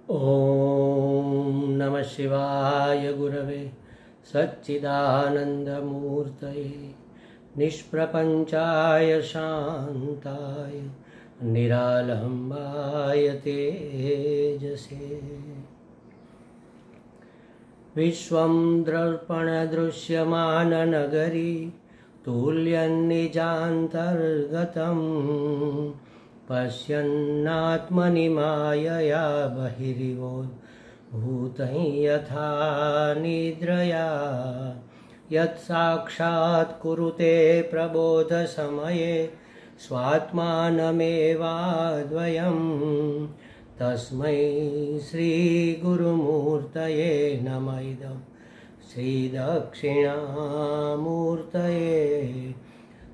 ओम नमः शिवाय गुरवे सच्चिदानंदमूर्तये निष्प्रपंचाय शांताय निरालंबाय तेजसे विश्वं दर्पणदृश्यमाननगरी तुल्यन्निजान्तर्गतं पश्यन्नात्मनि मायया बहिरिवोद्भूतं यथा निद्रया यत्साक्षात् कुरुते प्रबोधसमये स्वात्मानमेवाद्वयं तस्मै श्रीगुरुमूर्तये नमः इदं श्रीदक्षिणामूर्तये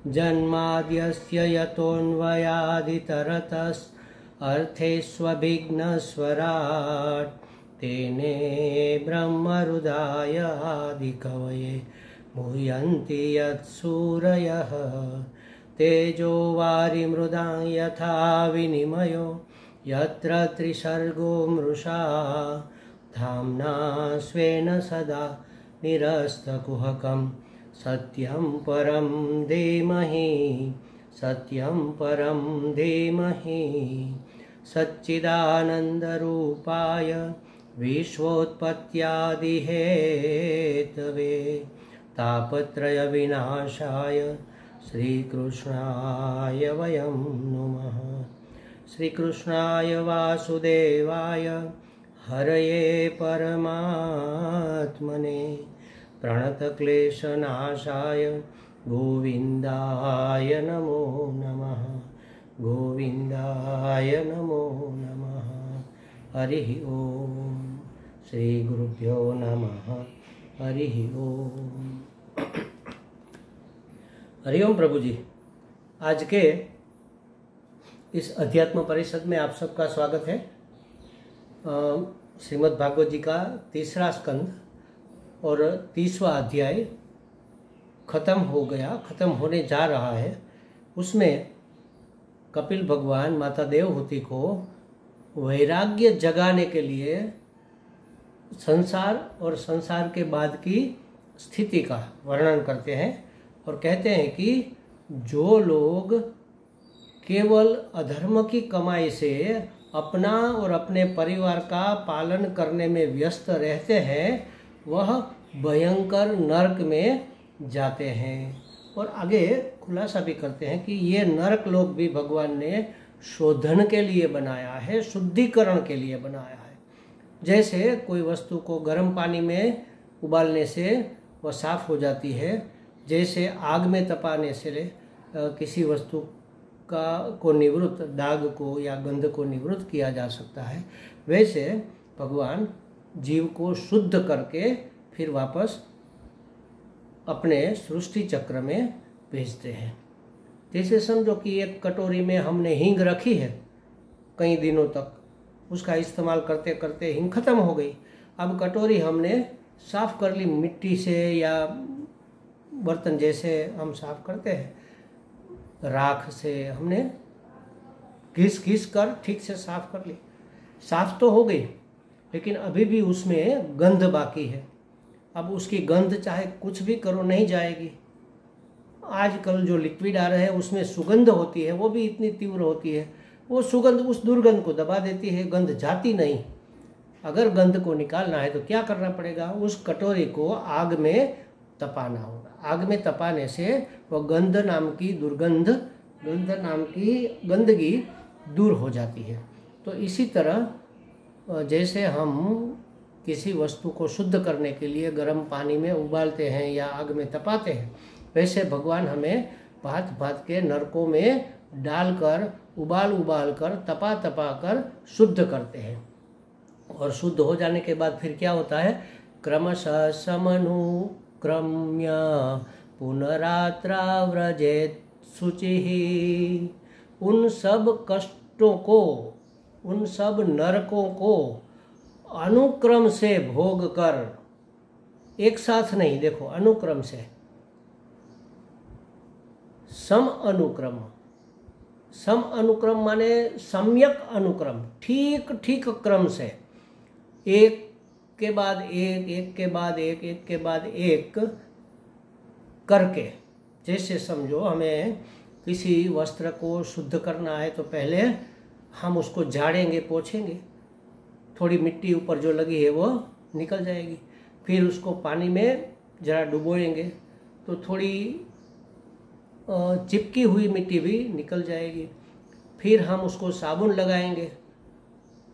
जन्माद्यस्य यतोऽन्वयादितरतस्तेष्वभिघ्नस्वराट् तेने ब्रह्महृदाय आदिकवये मुह्यन्ति यत्सूरयः तेजो वारिमृदां यथा विनिमयो यत्र त्रिसर्गो मृषा धाम्ना स्वेन सदा निरस्तकुहकं सत्यं परं धीमहि सच्चिदानन्दरूपाय विश्वोत्पत्त्यादिहेतवे तापत्रयविनाशाय श्रीकृष्णाय वयं नुमः। श्रीकृष्णाय वासुदेवाय हरये परमात्मने प्रणतक्लेशनाशाय गोविन्दाय नमो नमः। गोविन्दाय नमो नमः। हरिः ओम। श्री गुरुभ्यो नमः। हरिः ओम। हरिओम प्रभु जी। आज के इस अध्यात्म परिषद में आप सबका स्वागत है। श्रीमद् भागवत जी का तीसरा स्कंद और 30वां अध्याय खत्म हो गया, खत्म होने जा रहा है। उसमें कपिल भगवान माता देवहूति को वैराग्य जगाने के लिए संसार और संसार के बाद की स्थिति का वर्णन करते हैं और कहते हैं कि जो लोग केवल अधर्म की कमाई से अपना और अपने परिवार का पालन करने में व्यस्त रहते हैं वह भयंकर नरक में जाते हैं। और आगे खुलासा भी करते हैं कि ये नरक लोक भी भगवान ने शोधन के लिए बनाया है, शुद्धिकरण के लिए बनाया है। जैसे कोई वस्तु को गर्म पानी में उबालने से वह साफ हो जाती है, जैसे आग में तपाने से किसी वस्तु को निवृत्त, दाग को या गंध को निवृत्त किया जा सकता है, वैसे भगवान जीव को शुद्ध करके फिर वापस अपने सृष्टि चक्र में भेजते हैं। जैसे समझो कि एक कटोरी में हमने हींग रखी है कई दिनों तक, उसका इस्तेमाल करते करते हींग खत्म हो गई। अब कटोरी हमने साफ कर ली, मिट्टी से या बर्तन जैसे हम साफ करते हैं, राख से हमने घिस घिस कर ठीक से साफ कर ली। साफ तो हो गई, लेकिन अभी भी उसमें गंध बाकी है। अब उसकी गंध चाहे कुछ भी करो नहीं जाएगी। आजकल जो लिक्विड आ रहा है उसमें सुगंध होती है, वो भी इतनी तीव्र होती है, वो सुगंध उस दुर्गंध को दबा देती है, गंध जाती नहीं। अगर गंध को निकालना है तो क्या करना पड़ेगा? उस कटोरी को आग में तपाना होगा। आग में तपाने से वह गंध नाम की दुर्गंध, गंध नाम की गंदगी दूर हो जाती है। तो इसी तरह जैसे हम किसी वस्तु को शुद्ध करने के लिए गर्म पानी में उबालते हैं या आग में तपाते हैं, वैसे भगवान हमें भांत भांत के नरकों में डालकर उबाल कर तपा कर शुद्ध करते हैं। और शुद्ध हो जाने के बाद फिर क्या होता है? क्रमशः समनुक्रम्य पुनरात्राव्रजेत शुचिः। उन सब कष्टों को, उन सब नरकों को अनुक्रम से भोग कर, एक साथ नहीं, देखो अनुक्रम से, सम अनुक्रम, सम अनुक्रम माने सम्यक अनुक्रम, ठीक ठीक क्रम से, एक के बाद एक, एक के बाद एक, एक के बाद एक करके, जैसे समझो हमें किसी वस्त्र को शुद्ध करना है तो पहले हम उसको झाड़ेंगे, पोंछेंगे, थोड़ी मिट्टी ऊपर जो लगी है वो निकल जाएगी, फिर उसको पानी में जरा डुबोएंगे तो थोड़ी चिपकी हुई मिट्टी भी निकल जाएगी, फिर हम उसको साबुन लगाएंगे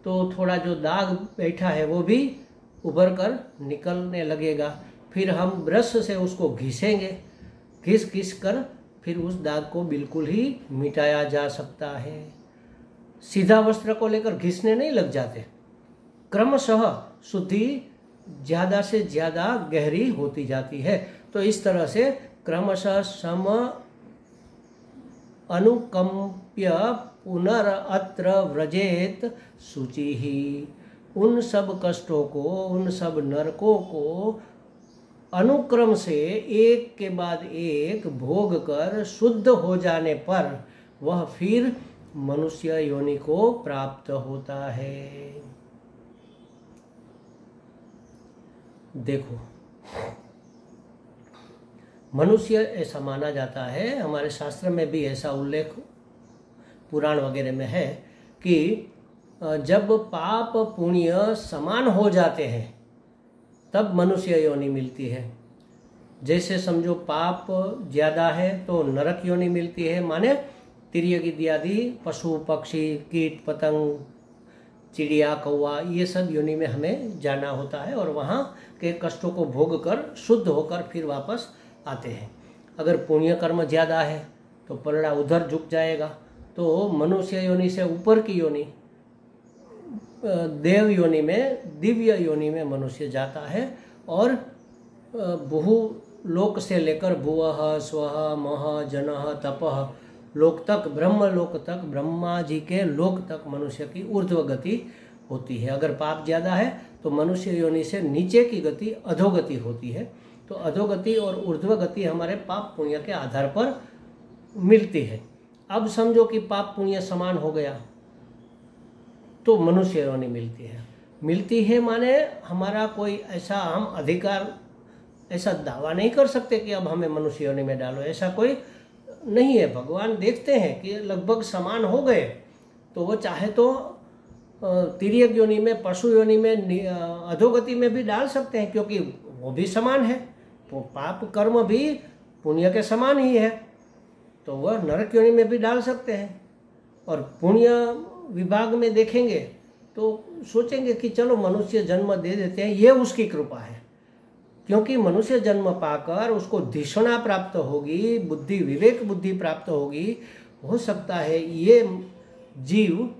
तो थोड़ा जो दाग बैठा है वो भी उभर कर निकलने लगेगा, फिर हम ब्रश से उसको घिसेंगे, घिस घिस कर फिर उस दाग को बिल्कुल ही मिटाया जा सकता है। सीधा वस्त्र को लेकर घिसने नहीं लग जाते, क्रमशः शुद्धि ज़्यादा से ज़्यादा गहरी होती जाती है। तो इस तरह से क्रमशः सम अनुकंप्य पुनरअत्र व्रजेत शुचि ही। उन सब कष्टों को, उन सब नरकों को अनुक्रम से एक के बाद एक भोग कर शुद्ध हो जाने पर वह फिर मनुष्य योनि को प्राप्त होता है। देखो, मनुष्य ऐसा माना जाता है, हमारे शास्त्र में भी ऐसा उल्लेख पुराण वगैरह में है कि जब पाप पुण्य समान हो जाते हैं तब मनुष्य योनि मिलती है। जैसे समझो पाप ज़्यादा है तो नरक योनि मिलती है, माने तिर्यक इत्यादि पशु पक्षी कीट पतंग चिड़िया कौवा ये सब योनि में हमें जाना होता है और वहाँ के कष्टों को भोग कर शुद्ध होकर फिर वापस आते हैं। अगर पुण्य कर्म ज़्यादा है तो पलड़ा उधर झुक जाएगा, तो मनुष्य योनि से ऊपर की योनि देव योनि में, दिव्य योनि में मनुष्य जाता है और बहु लोक से लेकर भुवः स्वः मह जनः तपः लोक तक, ब्रह्म लोक तक, ब्रह्मा जी के लोक तक मनुष्य की ऊर्ध्व गति होती है। अगर पाप ज़्यादा है तो मनुष्य योनि से नीचे की गति अधोगति होती है। तो अधोगति और ऊर्ध्व गति हमारे पाप पुण्य के आधार पर मिलती है। अब समझो कि पाप पुण्य समान हो गया तो मनुष्य योनि मिलती है। मिलती है माने हमारा कोई ऐसा हम अधिकार, ऐसा दावा नहीं कर सकते कि अब हमें मनुष्य योनि में डालो, ऐसा कोई नहीं है। भगवान देखते हैं कि लगभग समान हो गए तो वो चाहे तो तिर्यक योनि में, पशु योनि में, अधोगति में भी डाल सकते हैं, क्योंकि वो भी समान है, वो पाप कर्म भी पुण्य के समान ही है, तो वह नरक योनि में भी डाल सकते हैं। और पुण्य विभाग में देखेंगे तो सोचेंगे कि चलो मनुष्य जन्म दे देते हैं, ये उसकी कृपा है, क्योंकि मनुष्य जन्म पाकर उसको धिषणा प्राप्त होगी, बुद्धि विवेक बुद्धि प्राप्त होगी। हो सकता है ये जीव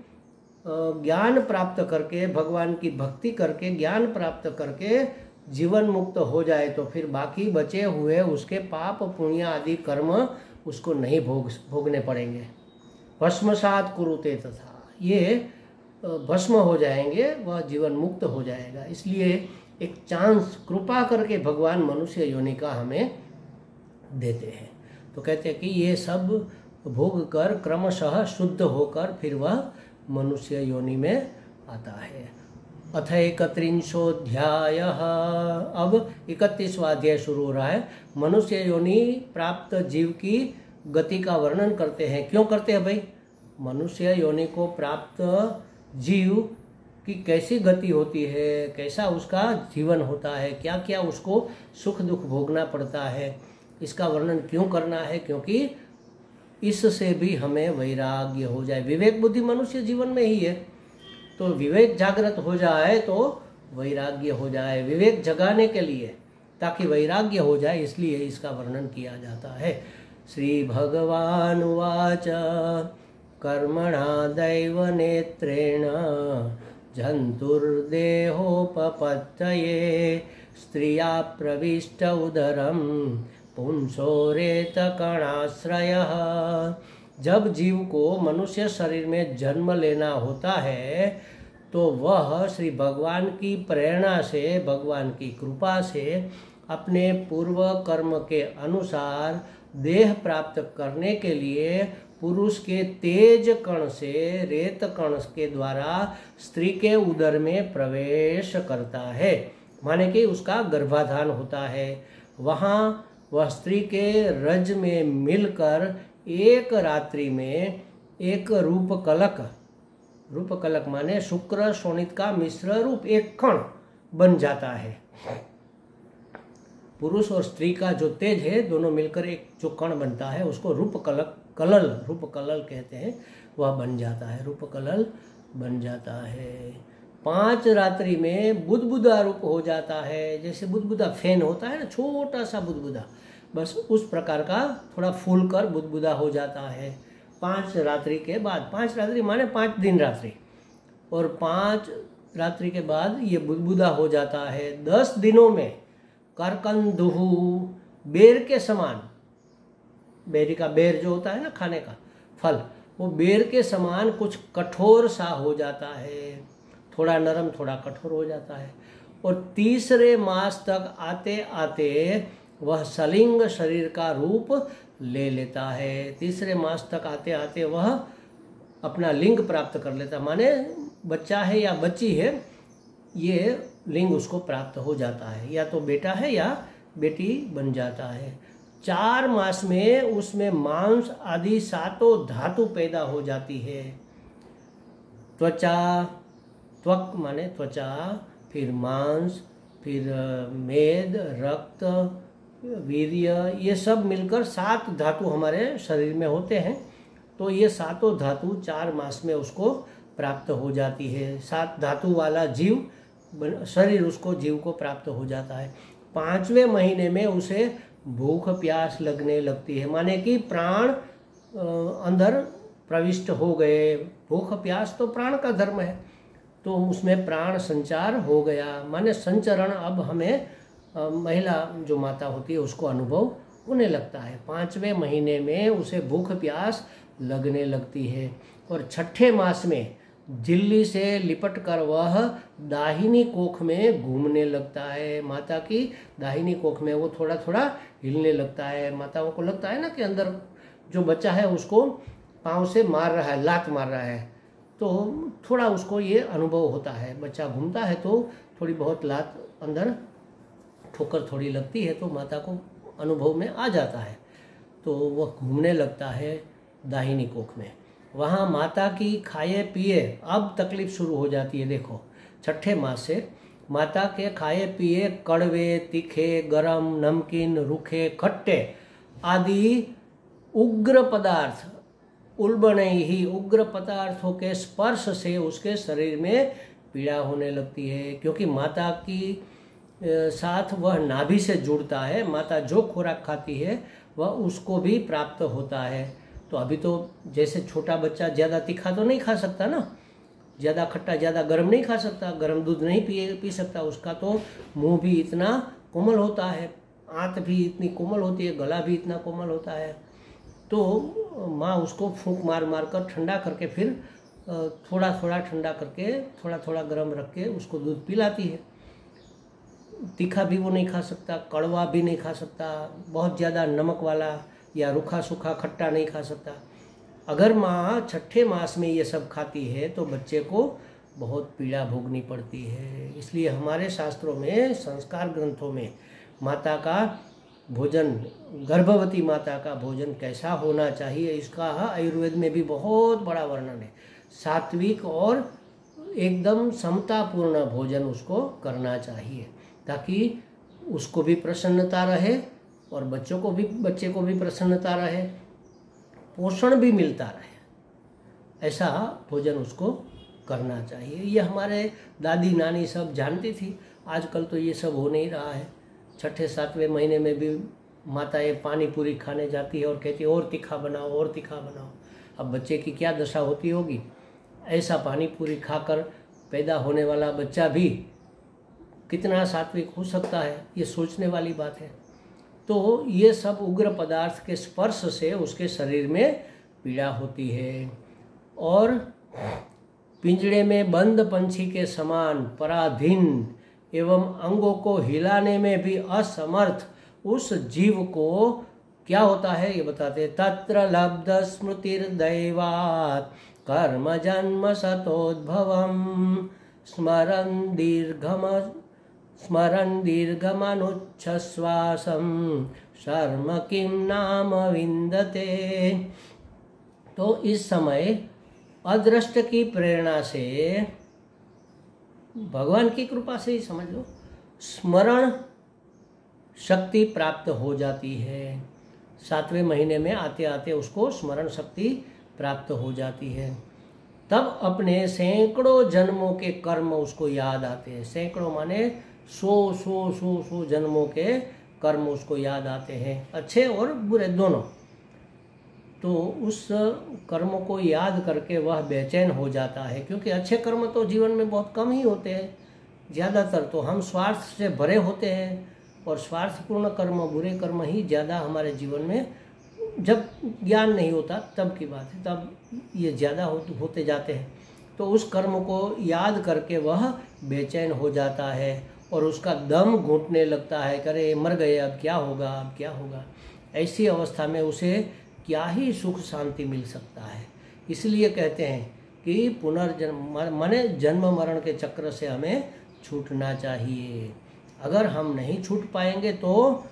ज्ञान प्राप्त करके, भगवान की भक्ति करके, ज्ञान प्राप्त करके जीवन मुक्त हो जाए, तो फिर बाकी बचे हुए उसके पाप पुण्य आदि कर्म उसको नहीं भोगने पड़ेंगे। भस्मसात कुरुते तथा, ये भस्म हो जाएंगे, वह जीवन मुक्त हो जाएगा। इसलिए एक चांस कृपा करके भगवान मनुष्य योनि का हमें देते हैं। तो कहते हैं कि ये सब भोग कर क्रमशः शुद्ध होकर फिर वह मनुष्य योनि में आता है। अथ 31वाध्याय। अब 31वां अध्याय शुरू हो रहा है। मनुष्य योनि प्राप्त जीव की गति का वर्णन करते हैं। क्यों करते हैं भाई? मनुष्य योनि को प्राप्त जीव की कैसी गति होती है, कैसा उसका जीवन होता है, क्या क्या उसको सुख दुख भोगना पड़ता है, इसका वर्णन क्यों करना है? क्योंकि इससे भी हमें वैराग्य हो जाए। विवेक बुद्धि मनुष्य जीवन में ही है, तो विवेक जागृत हो जाए तो वैराग्य हो जाए। विवेक जगाने के लिए, ताकि वैराग्य हो जाए, इसलिए इसका वर्णन किया जाता है। श्री भगवान उवाच कर्मणा दैव नेत्रेण जंतुर्देहोपपत्तये स्त्रिया प्रविष्ट उदरम पुंसोरेत कणाश्रयः। जब जीव को मनुष्य शरीर में जन्म लेना होता है तो वह श्री भगवान की प्रेरणा से, भगवान की कृपा से अपने पूर्व कर्म के अनुसार देह प्राप्त करने के लिए पुरुष के तेज कण से रेत कण के द्वारा स्त्री के उदर में प्रवेश करता है, माने कि उसका गर्भाधान होता है। वहाँ वह स्त्री के रज में मिलकर एक रात्रि में एक रूपकलक माने शुक्र शोणित का मिश्र रूप एक कण बन जाता है। पुरुष और स्त्री का जो तेज है दोनों मिलकर एक जो कण बनता है उसको रूपकलल कहते हैं, वह बन जाता है, रूपकलल बन जाता है। 5 रात्रि में बुदबुदा रूप हो जाता है, जैसे बुदबुदा फैन होता है ना, छोटा सा बुदबुदा, बस उस प्रकार का थोड़ा फूल कर बुदबुदा हो जाता है 5 रात्रि के बाद। 5 रात्रि माने 5 दिन रात्रि, और 5 रात्रि के बाद ये बुदबुदा हो जाता है। 10 दिनों में करकंदुहु बेर के समान, बेरी का बेर जो होता है ना खाने का फल, वो बेर के समान कुछ कठोर सा हो जाता है, थोड़ा नरम थोड़ा कठोर हो जाता है। और तीसरे मास तक आते आते वह सलिंग शरीर का रूप ले लेता है। तीसरे मास तक आते आते वह अपना लिंग प्राप्त कर लेता, माने बच्चा है या बच्ची है, ये लिंग उसको प्राप्त हो जाता है, या तो बेटा है या बेटी बन जाता है। 4 मास में उसमें मांस आदि 7 धातु पैदा हो जाती है। त्वक माने त्वचा, फिर मांस, फिर मेद, रक्त, वीर्य, ये सब मिलकर 7 धातु हमारे शरीर में होते हैं। तो ये 7 धातु 4 मास में उसको प्राप्त हो जाती है। 7 धातु वाला जीव शरीर उसको जीव को प्राप्त हो जाता है। 5वें महीने में उसे भूख प्यास लगने लगती है, माने कि प्राण अंदर प्रविष्ट हो गए। भूख प्यास तो प्राण का धर्म है, तो उसमें प्राण संचार हो गया, माने संचरण अब हमें महिला जो माता होती है उसको अनुभव होने लगता है। 5वें महीने में उसे भूख प्यास लगने लगती है। और 6ठे मास में झिल्ली से लिपट कर वह दाहिनी कोख में घूमने लगता है। माता की दाहिनी कोख में वो थोड़ा थोड़ा हिलने लगता है। माताओं को लगता है ना कि अंदर जो बच्चा है उसको पाँव से मार रहा है, लात मार रहा है, तो थोड़ा उसको ये अनुभव होता है। बच्चा घूमता है तो थोड़ी बहुत लात अंदर ठोकर थोड़ी लगती है, तो माता को अनुभव में आ जाता है, तो वह घूमने लगता है दाहिनी कोख में। वहाँ माता की खाए पिए अब तकलीफ शुरू हो जाती है। देखो 6ठे मास से माता के खाए पिए कड़वे, तीखे, गरम, नमकीन, रूखे, खट्टे आदि उग्र पदार्थ, उल्बने ही उग्र पदार्थों के स्पर्श से उसके शरीर में पीड़ा होने लगती है, क्योंकि माता की साथ वह नाभि से जुड़ता है। माता जो खुराक खाती है वह उसको भी प्राप्त होता है। तो अभी तो जैसे छोटा बच्चा ज़्यादा तीखा तो नहीं खा सकता ना, ज़्यादा खट्टा ज़्यादा गर्म नहीं खा सकता, गर्म दूध नहीं पी सकता, उसका तो मुंह भी इतना कोमल होता है, आंत भी इतनी कोमल होती है, गला भी इतना कोमल होता है। तो माँ उसको फूंक मार मार कर ठंडा करके फिर थोड़ा थोड़ा ठंडा करके थोड़ा थोड़ा गर्म रख के उसको दूध पिलाती है। तीखा भी वो नहीं खा सकता, कड़वा भी नहीं खा सकता, बहुत ज़्यादा नमक वाला या रूखा सूखा खट्टा नहीं खा सकता। अगर माँ 6ठे मास में ये सब खाती है तो बच्चे को बहुत पीड़ा भोगनी पड़ती है। इसलिए हमारे शास्त्रों में, संस्कार ग्रंथों में माता का भोजन, गर्भवती माता का भोजन कैसा होना चाहिए, इसका आयुर्वेद में भी बहुत बड़ा वर्णन है। सात्विक और एकदम समतापूर्ण भोजन उसको करना चाहिए, ताकि उसको भी प्रसन्नता रहे और बच्चे को भी प्रसन्नता रहे, पोषण भी मिलता रहे। ऐसा भोजन उसको करना चाहिए। ये हमारे दादी नानी सब जानती थी, आजकल तो ये सब हो नहीं रहा है। 6ठे 7वें महीने में भी माताएं पानी पूरी खाने जाती है और कहती है और तीखा बनाओ और तीखा बनाओ। अब बच्चे की क्या दशा होती होगी, ऐसा पानी पूरी खाकर पैदा होने वाला बच्चा भी कितना सात्विक हो सकता है, ये सोचने वाली बात है। तो ये सब उग्र पदार्थ के स्पर्श से उसके शरीर में पीड़ा होती है। और पिंजड़े में बंद पंछी के समान पराधीन एवं अंगों को हिलाने में भी असमर्थ उस जीव को क्या होता है ये बताते। तत्र लब्ध स्मृतिर्दैवात् कर्म जन्म सतोद्भवम् स्मरन् दीर्घमनुच्छ्वासं शर्म किं नाम विन्दते। तो इस समय अदृष्ट की प्रेरणा से, भगवान की कृपा से ही समझ लो, स्मरण शक्ति प्राप्त हो जाती है। 7वें महीने में आते आते उसको स्मरण शक्ति प्राप्त हो जाती है। तब अपने सैकड़ों जन्मों के कर्म उसको याद आते हैं। सैकड़ों माने 100 जन्मों के कर्म उसको याद आते हैं, अच्छे और बुरे दोनों। तो उस कर्म को याद करके वह बेचैन हो जाता है, क्योंकि अच्छे कर्म तो जीवन में बहुत कम ही होते हैं। ज़्यादातर तो हम स्वार्थ से भरे होते हैं, और स्वार्थपूर्ण कर्म, बुरे कर्म ही ज़्यादा हमारे जीवन में, जब ज्ञान नहीं होता तब की बात है, तब ये ज़्यादा होते जाते हैं। तो उस कर्म को याद करके वह बेचैन हो जाता है और उसका दम घुटने लगता है, करे मर गए, अब क्या होगा, अब क्या होगा। ऐसी अवस्था में उसे क्या ही सुख शांति मिल सकता है। इसलिए कहते हैं कि पुनर्जन्म माने जन्म मरण के चक्र से हमें छूटना चाहिए। अगर हम नहीं छूट पाएंगे तो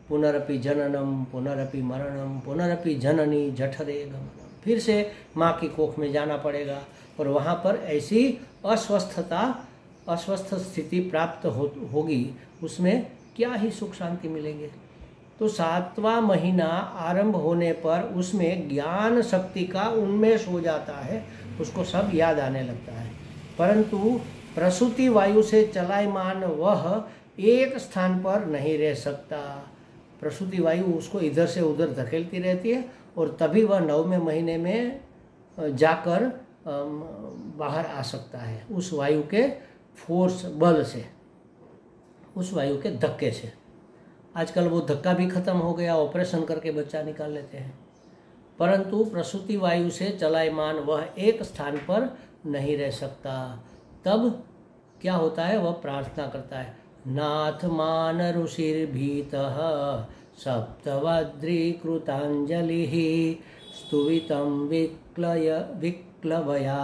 पुनरपि जननम पुनरपि मरणम पुनरपि जननी जठरे गमनम, फिर से माँ की कोख में जाना पड़ेगा और वहाँ पर ऐसी अस्वस्थ स्थिति प्राप्त होगी, उसमें क्या ही सुख शांति मिलेंगे। तो 7वां महीना आरंभ होने पर उसमें ज्ञान शक्ति का उन्मेष हो जाता है, उसको सब याद आने लगता है। परंतु प्रसूति वायु से चलायमान वह एक स्थान पर नहीं रह सकता। प्रसूति वायु उसको इधर से उधर धकेलती रहती है और तभी वह 9वें महीने में जाकर बाहर आ सकता है, उस वायु के फोर्स बल से, उस वायु के धक्के से। आजकल वो धक्का भी खत्म हो गया, ऑपरेशन करके बच्चा निकाल लेते हैं। परंतु प्रसूति वायु से चलायमान वह एक स्थान पर नहीं रह सकता। तब क्या होता है, वह प्रार्थना करता है, नाथ मान ऋषिर्भीतः सप्तवद्रीकृतांजलिः स्तुवितं विक्लवया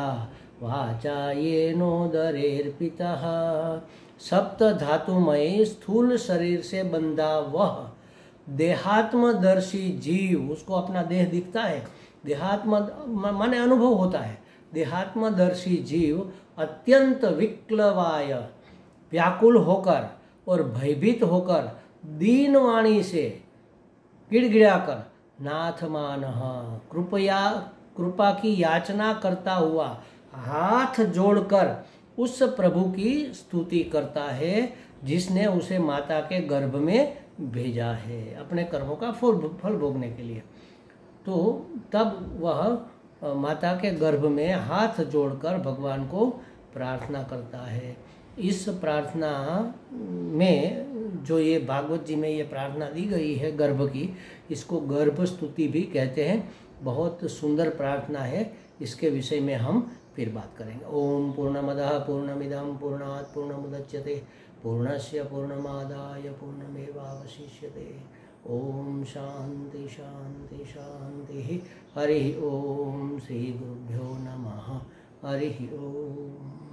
वाचा येनोदरेर्पितः। सप्त धातुमय स्थूल शरीर से बंधा वह देहात्मदर्शी जीव, उसको अपना देह दिखता है, देहात्म माने अनुभव होता है, देहात्मदर्शी जीव अत्यंत विक्लवाय, व्याकुल होकर और भयभीत होकर दीन वाणी से गिड़गिड़ाकर नाथ मानः कृपा की याचना करता हुआ हाथ जोड़कर उस प्रभु की स्तुति करता है जिसने उसे माता के गर्भ में भेजा है अपने कर्मों का फल भोगने के लिए। तो तब वह माता के गर्भ में हाथ जोड़कर भगवान को प्रार्थना करता है। इस प्रार्थना में जो ये भागवत जी में ये प्रार्थना दी गई है गर्भ की, इसको गर्भ स्तुति भी कहते हैं। बहुत सुंदर प्रार्थना है, इसके विषय में हम फिर बात करेंगे। ओम पूर्णमदः पूर्णमिदं पूर्णात् पूर्णमुदच्यते पूर्णस्य पूर्णमादाय पूर्णमेवावशिष्यते। ओम शांति शांति शांति। हरि ओम। श्री गुरुभ्यो नमः। हरि ओम।